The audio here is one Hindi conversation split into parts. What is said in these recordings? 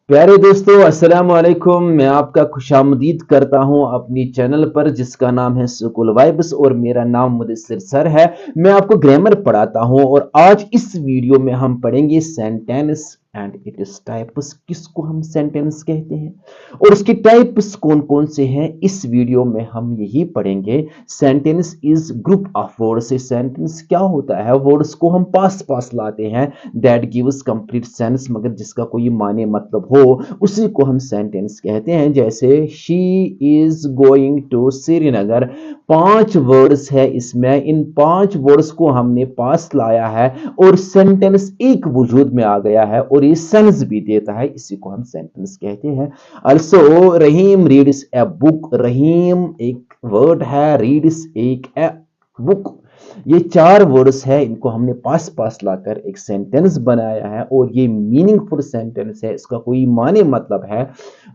प्यारे दोस्तों, अस्सलाम वालेकुम। मैं आपका खुशामदीद करता हूं अपनी चैनल पर जिसका नाम है स्कूल वाइब्स और मेरा नाम मुदस्सिर सर है। मैं आपको ग्रामर पढ़ाता हूं और आज इस वीडियो में हम पढ़ेंगे सेंटेंस एंड इट्स टाइप्स। किसको हम सेंटेंस कहते हैं और उसके टाइप्स कौन कौन से हैं, इस वीडियो में हम यही पढ़ेंगे। Sentence is group of words. Sentence क्या होता है? वर्ड्स को हम पास पास लाते हैं दैट गिव्स कंप्लीट सेंस, मगर जिसका कोई माने मतलब हो उसी को हम सेंटेंस कहते हैं। जैसे she is going to Srinagar, 5 words है इसमें, इन 5 वर्ड्स को हमने पास लाया है और सेंटेंस एक वजूद में आ गया है और ये सेंस भी देता है, इसी को हम सेंटेंस कहते हैं। Also Rahim reads a book, Rahim एक वर्ड है, रीड्स एक ए बुक। ये 4 वर्ड्स है, इनको हमने पास पास लाकर एक सेंटेंस बनाया है और ये मीनिंगफुल सेंटेंस है, इसका कोई माने मतलब है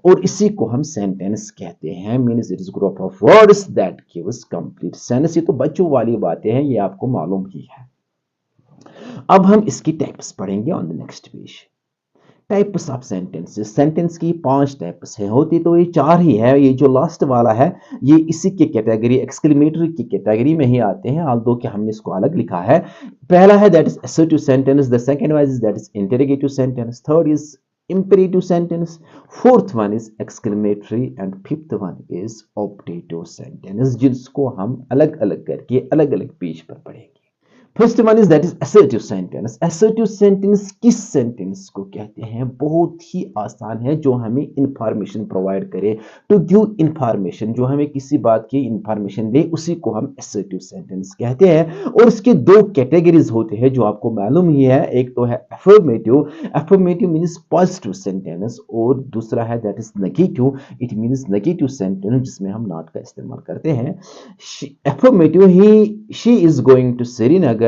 और इसी को हम सेंटेंस कहते हैं। Means it is group of words that gives complete sense. ये तो बच्चों वाली बातें हैं, ये आपको मालूम ही है। अब हम इसकी टाइप्स पढ़ेंगे on the next page. Types of sentences. Sentence की 5 टाइप्स है, होती तो ये 4 ही है। ये जो लास्ट वाला है ये इसी के कैटेगरी एक्सक्लेमेटरी की कैटेगरी में ही आते हैं, ऑल्दो कि हमने इसको अलग लिखा है। पहला है that is assertive sentence, the second one is that is interrogative sentence, third is imperative sentence, fourth one is exclamatory and fifth one is optative sentence, जिसको हम अलग अलग करके अलग अलग पेज पर पढ़ेंगे। First one is that is assertive sentence. Assertive sentence किस सेंटेंस को कहते हैं? बहुत ही आसान है, जो हमें इंफॉर्मेशन प्रोवाइड करे, टू गिव इंफॉर्मेशन, जो हमें किसी बात की इंफॉर्मेशन दे, उसी को हम असर्टिव सेंटेंस कहते हैं। और इसके 2 कैटेगरीज होते हैं जो आपको मालूम ही है। एक तो है affirmative, affirmative means positive sentence, और दूसरा है that is negative, it means negative sentence जिसमें हम नॉट का इस्तेमाल करते हैं। अफर्मेटिव ही she is going to Srinagar,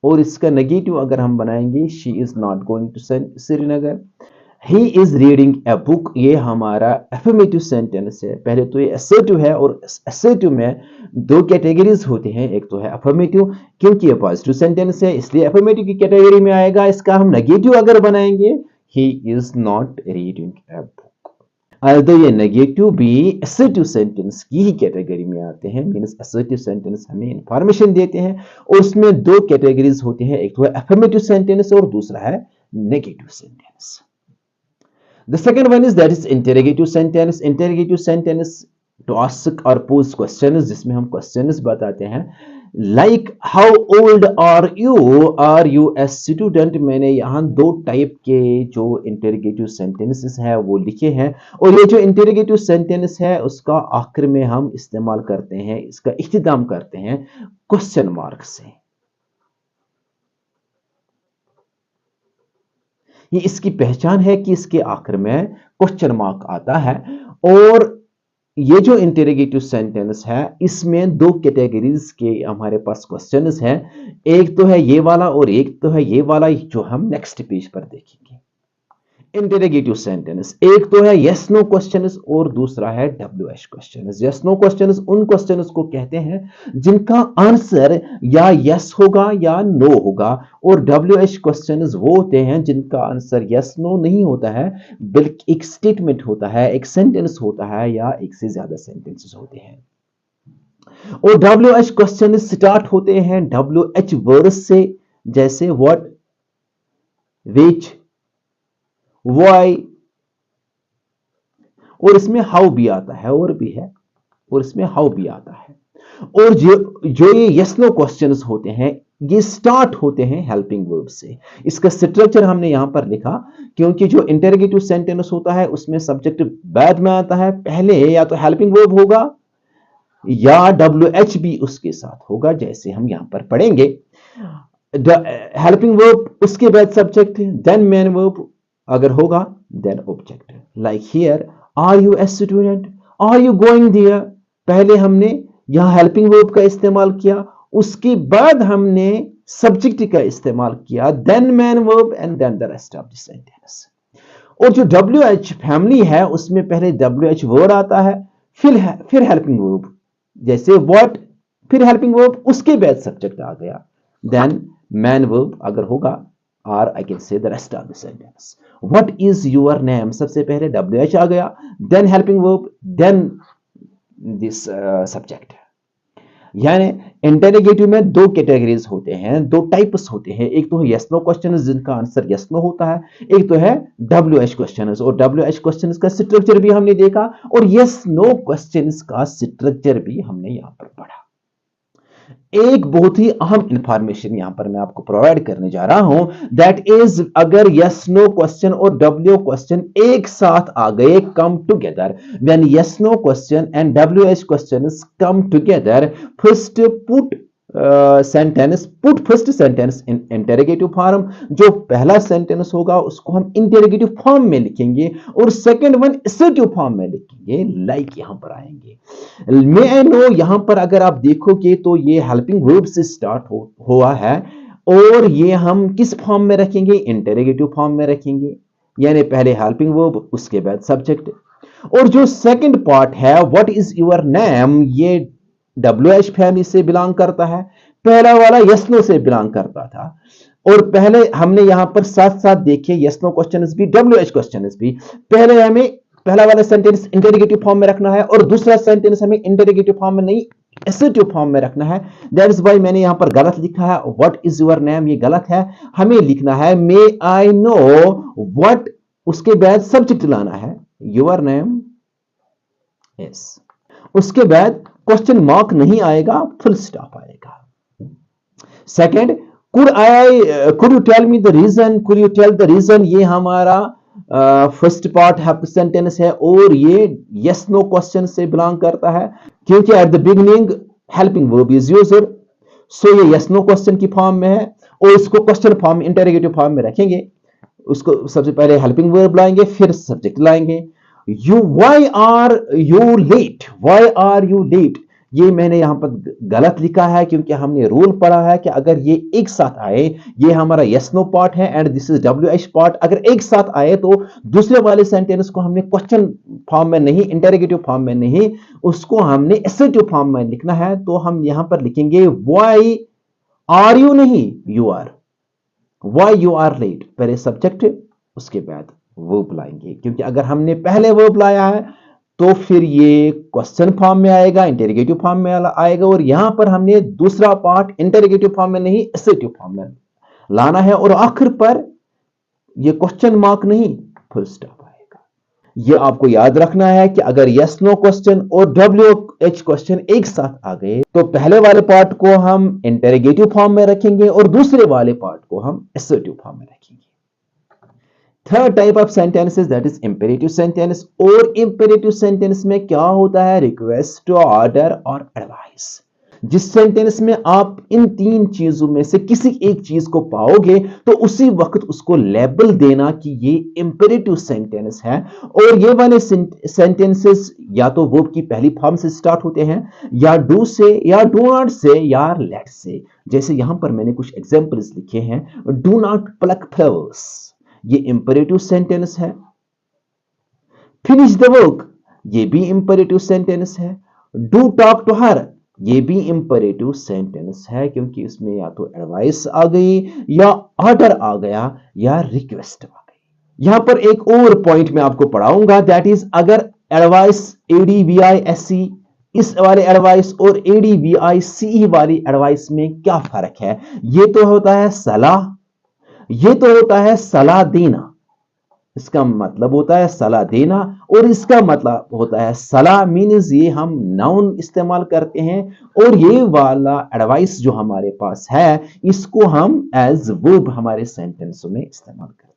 और इसका नेगेटिव अगर हम बनाएंगे she is not going to Srinagar. He is reading a book, ये हमारा अफर्मेटिव सेंटेंस है। पहले तो ये असर्टिव है और असर्टिव में 2 कैटेगरीज होते हैं, एक तो है अफर्मेटिव, क्योंकि ये पॉजिटिव सेंटेंस है इसलिए अफर्मेटिव की कैटेगरी में आएगा। इसका हम नेगेटिव अगर बनाएंगे he is not reading a book. तो ये नेगेटिव भी असर्टिव सेंटेंस की ही कैटेगरी में आते हैं। मींस असर्टिव सेंटेंस हमें इंफॉर्मेशन देते हैं और उसमें 2 कैटेगरीज होती हैं, एक तो है अफर्मेटिव सेंटेंस और दूसरा है negative sentence. The second one is that is interrogative sentence. Interrogative sentence to ask और पोज क्वेश्चंस, जिसमें हम क्वेश्चंस बताते हैं। Like how old are you a student. मैंने यहाँ 2 टाइप के जो इंटरोगेटिव सेंटेंसेस है वो लिखे हैं, और ये जो इंटरोगेटिव सेंटेंस है उसका आखिर में हम इस्तेमाल करते हैं, इसका इख्तिताम करते हैं क्वेश्चन मार्क से। ये इसकी पहचान है कि इसके आखिर में क्वेश्चन मार्क आता है। और ये जो इंटरोगेटिव सेंटेंस है इसमें 2 कैटेगरीज के हमारे पास क्वेश्चंस हैं, एक तो है ये वाला और एक तो है ये वाला, जो हम नेक्स्ट पेज पर देखेंगे। इंटरोगेटिव सेंटेंस एक तो है यस नो क्वेश्चंस और दूसरा है WH questions. Yes no questions उन क्वेश्चंस को कहते हैं जिनका आंसर या यस होगा या नो होगा, और डब्ल्यूएच क्वेश्चंस वो होते हैं जिनका आंसर यस नो नहीं होता है, बल्कि एक स्टेटमेंट होता है, एक सेंटेंस होता है, या एक से ज्यादा सेंटेंसेस होते हैं। और डब्ल्यूएच क्वेश्चन स्टार्ट होते हैं डब्ल्यूएच वर्ड्स से, जैसे व्हाट, विच, वाई, और इसमें हाउ भी आता है, और भी है, और इसमें हाउ भी आता है। और जो ये यस नो क्वेश्चंस होते हैं ये स्टार्ट होते हैं हेल्पिंग वर्ब से। इसका स्ट्रक्चर हमने यहां पर लिखा क्योंकि जो इंटरोगेटिव सेंटेंस होता है उसमें सब्जेक्ट बाद में आता है, पहले या तो हेल्पिंग वर्ब होगा या डब्ल्यूएच भी उसके साथ होगा, जैसे हम यहां पर पढ़ेंगे। हेल्पिंग वर्ब उसके बाद सब्जेक्ट, देन मेन वर्ब अगर होगा then object. Like here are you a student, are you going there, पहले हमने यहां हेल्पिंग वर्ब का इस्तेमाल किया, उसके बाद हमने सब्जेक्ट का इस्तेमाल किया, then main verb and then the rest of the sentence. और जो डब्ल्यूएच फैमिली है उसमें पहले डब्ल्यूएच वर्ड आता है, फिर हेल्पिंग वर्ब, जैसे व्हाट, फिर हेल्पिंग वर्ब, उसके बाद सब्जेक्ट आ गया, देन मैन वर्ब अगर होगा, or I can say the rest of the sentence. What is your name? सबसे पहले WH आ गया, then helping verb, then this subject. यानी इंटेरोगेटिव में दो कैटेगरीज होते हैं, दो टाइप्स होते हैं। एक तो है यस नो क्वेश्चन जिनका आंसर यस नो होता है, एक तो है WH क्वेश्चन। और WH क्वेश्चन का स्ट्रक्चर भी हमने देखा और यस नो क्वेश्चन का स्ट्रक्चर भी हमने यहां पर पढ़ा। एक बहुत ही अहम इंफॉर्मेशन यहां पर मैं आपको प्रोवाइड करने जा रहा हूं, दैट इज अगर यस नो क्वेश्चन और डब्ल्यू क्वेश्चन एक साथ आ गए, come together, when yes no question and WH questions come together, first put first sentence in interrogative form. जो पहला सेंटेंस होगा उसको हम इंटेरोगेटिव फॉर्म में लिखेंगे और सेकंड वन असर्टिव फॉर्म में लिखेंगे, लाइक यहां पर आएंगे। मे आई नो यहां पर अगर आप देखोगे तो ये हेल्पिंग वर्ब से स्टार्ट हुआ है और ये हम किस फॉर्म में रखेंगे? इंटेरोगेटिव फॉर्म में रखेंगे, यानी पहले हेल्पिंग वर्ब उसके बाद सब्जेक्ट। और जो सेकंड पार्ट है व्हाट इज योर नेम, ये WH फैमिली से बिलोंग करता है, पहला वाला यस नो से बिलोंग करता था। और पहले हमने यहां पर साथ साथ देखे यस नो क्वेश्चंस भी WH क्वेश्चंस भी। पहले हमें पहला वाला सेंटेंस इंटेरोगेटिव फॉर्म में रखना है और दूसरा सेंटेंस हमें इंटेरोगेटिव फॉर्म में नहीं असर्टिव फॉर्म में रखना है। दैट इज व्हाई मैंने यहां पर गलत लिखा है, व्हाट इज योर नेम, ये गलत है। हमें लिखना है मे आई नो व्हाट, उसके बाद सब्जेक्ट लाना है योर नेम इज, उसके बाद क्वेश्चन मार्क नहीं आएगा, फुल स्टॉप आएगा। Second, could you tell me the reason, could you tell the reason, ये हमारा फर्स्ट पार्ट सेंटेंस है और ये यस नो क्वेश्चन से बिलोंग करता है, क्योंकि at the beginning helping verb is used, so ये यस नो क्वेश्चन की फॉर्म में है और इसको क्वेश्चन फॉर्म इंटेरोगेटिव फॉर्म में रखेंगे। उसको सबसे पहले हेल्पिंग वर्ब लाएंगे, फिर सब्जेक्ट लाएंगे। why are you late, why are you late, ये मैंने यहां पर गलत लिखा है क्योंकि हमने रूल पढ़ा है कि अगर ये एक साथ आए, ये हमारा यस नो पार्ट है and this is WH part, अगर एक साथ आए तो दूसरे वाले सेंटेंस को हमने क्वेश्चन फॉर्म में नहीं, इंटेरोगेटिव फॉर्म में नहीं, उसको हमने असर्टिव फॉर्म में लिखना है। तो हम यहां पर लिखेंगे why are you नहीं you are, why you are late, पहले सब्जेक्ट उसके बाद वर्ब लाएंगे, क्योंकि अगर हमने पहले वर्ब लाया है तो फिर ये क्वेश्चन फॉर्म में आएगा, इंटेरोगेटिव फॉर्म में आएगा और यहां पर हमने दूसरा पार्ट इंटेरोगेटिव फॉर्म में नहीं असर्टिव फॉर्म में लाना है और आखिर पर ये क्वेश्चन मार्क नहीं, फुल स्टॉप आएगा। ये आपको याद रखना है कि अगर यस नो क्वेश्चन और WH क्वेश्चन एक साथ आ गए तो पहले वाले पार्ट को हम इंटेरोगेटिव फॉर्म में रखेंगे और दूसरे वाले पार्ट को हम असर्टिव फॉर्म में रखेंगे। Third type of sentences that is imperative sentence. और इंपेरेटिव सेंटेंस में क्या होता है? रिक्वेस्ट, ऑर्डर और एडवाइस। जिस सेंटेंस में आप इन तीन चीजों में से किसी एक चीज को पाओगे तो उसी वक्त उसको लेबल देना कि ये इंपेरेटिव सेंटेंस है। और ये वाले सेंटेंसेस या तो वर्ब की पहली फॉर्म से स्टार्ट होते हैं, या डू से, या डू नॉट से, या लेट से। जैसे यहां पर मैंने कुछ एग्जांपल्स लिखे हैं, डू नॉट प्लक फ्लावर्स, ये इंपेरेटिव सेंटेंस है। फिनिश द वर्क, ये भी इंपेरेटिव सेंटेंस है। डू टॉक टू हर, ये भी इंपेरेटिव सेंटेंस है, क्योंकि इसमें या तो एडवाइस आ गई, या ऑर्डर आ गया, या रिक्वेस्ट आ गई। यहां पर एक और पॉइंट मैं आपको पढ़ाऊंगा, दैट इज अगर एडवाइस ADVISE, इस वाले एडवाइस और ADVICE वाली एडवाइस में क्या फर्क है? ये तो होता है सलाह, ये तो होता है सलाह देना, इसका मतलब होता है सलाह देना, और इसका मतलब होता है सलाह मीन्स ये हम नाउन इस्तेमाल करते हैं, और ये वाला एडवाइस जो हमारे पास है इसको हम एज वर्ब हमारे सेंटेंसों में इस्तेमाल करते हैं।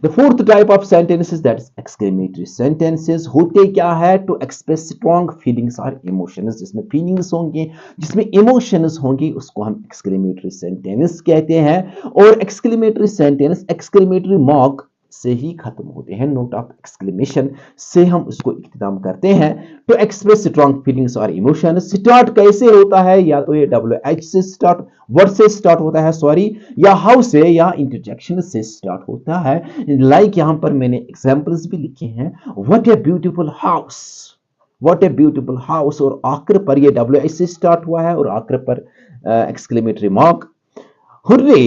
The fourth type of sentences, that is exclamatory sentences, होते क्या है? To express strong feelings or emotions, जिसमें feelings होंगे, जिसमें emotions होंगी, उसको हम exclamatory sentence कहते हैं। और exclamatory sentence exclamatory mark से ही खत्म होते हैं, नोट ऑफ एक्सक्लेमेशन से हम उसको इख्तिताम करते हैं। टू एक्सप्रेस स्ट्रॉन्ग फीलिंग्स और इमोशंस, स्टार्ट कैसे होता है? या तो ये WH से स्टार्ट, वर्ड से स्टार्ट होता है सॉरी, या हाउ से, या इंटरजेक्शन से स्टार्ट होता है। लाइक यहां पर मैंने एग्जांपल्स भी लिखे हैं, what a beautiful house, what a beautiful house, और आखिर पर ये WH से स्टार्ट हुआ है और आखिर पर एक्सक्लेमेटरी मार्क। हुर्रे,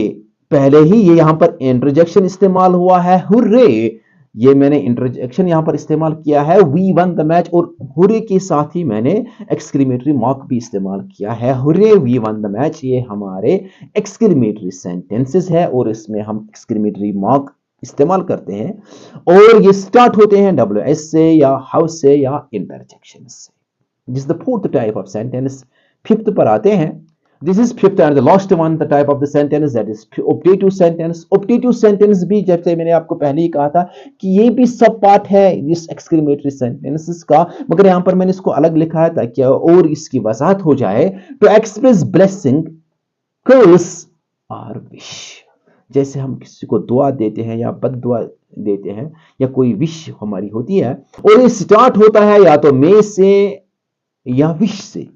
पहले ही ये यहां पर इंटरजेक्शन इस्तेमाल हुआ है, हुर्रे, ये मैंने इंटरजेक्शन यहां पर इस्तेमाल किया है, वी वन द मैच, और हुर्रे के साथ ही मैंने एक्सक्लेमेटरी मार्क भी इस्तेमाल किया है, hurray we won the match. ये हमारे एक्सक्लेमेटरी सेंटेंसेस है और इसमें हम एक्सक्लेमेटरी मार्क इस्तेमाल करते हैं, और ये स्टार्ट होते हैं डब्ल्यू एस से या हाउस से या इंटरजेक्शन से। This the fourth type of sentence. Fifth पर आते हैं। This is fifth and the last one, the type of the sentence, that is optative sentence. Optative sentence भी जैसे मैंने आपको पहले ही कहा था कि ये भी सब पार्ट है इस exclamatory sentences का, मगर यहाँ पर मैंने इसको अलग लिखा है ताकि और इसकी वजाहत हो जाए। To express blessing, curse or wish, जैसे हम किसी को दुआ देते हैं या बद दुआ देते हैं या कोई विश हमारी होती है, और ये स्टार्ट होता है या तो मे से या विश से,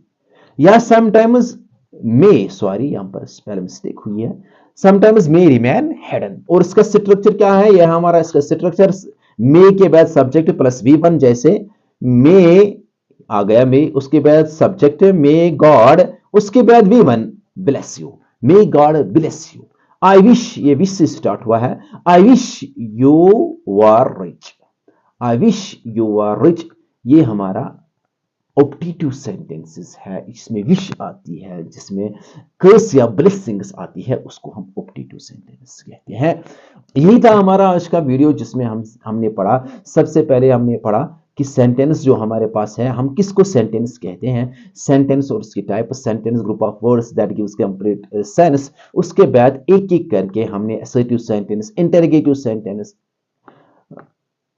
या समटाइम्स यहां पर स्पेल मिस्टेक हुई है, समटाइम्स मे रिमेन हिडन। और इसका स्ट्रक्चर क्या है, यह हमारा इसका स्ट्रक्चर मे के बाद सब्जेक्ट प्लस वी वन, जैसे मे आ गया मे, उसके बाद सब्जेक्ट मे गॉड, उसके बाद we won bless you, may God bless you. I wish, ये विश से स्टार्ट हुआ है, I wish you are rich, I wish you are rich, ये हमारा ऑप्टेटिव सेंटेंसेस है, इसमें विश आती है, जिसमें कर्स या ब्लेसिंग्स आती है, उसको हम ऑप्टेटिव सेंटेंस कहते हैं। यही था हमारा आज का वीडियो, जिसमें हमने पढ़ा, सबसे पहले हमने पढ़ा कि सेंटेंस जो हमारे पास है, हम किसको सेंटेंस कहते हैं, सेंटेंस और उसकी type, sentence group of words that gives complete sense. उसके बाद एक एक करके हमने assertive sentence, interrogative sentence,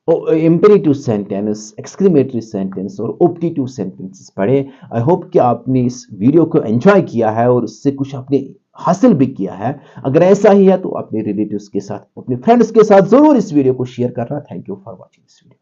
imperative sentence, exclamatory sentence और ऑप्टेटिव सेंटेंसेस पढ़े। आई होप कि आपने इस वीडियो को एंजॉय किया है और इससे कुछ आपने हासिल भी किया है। अगर ऐसा ही है तो अपने रिलेटिव्स के साथ, अपने फ्रेंड्स के साथ जरूर इस वीडियो को शेयर करना। Thank you for watching this video.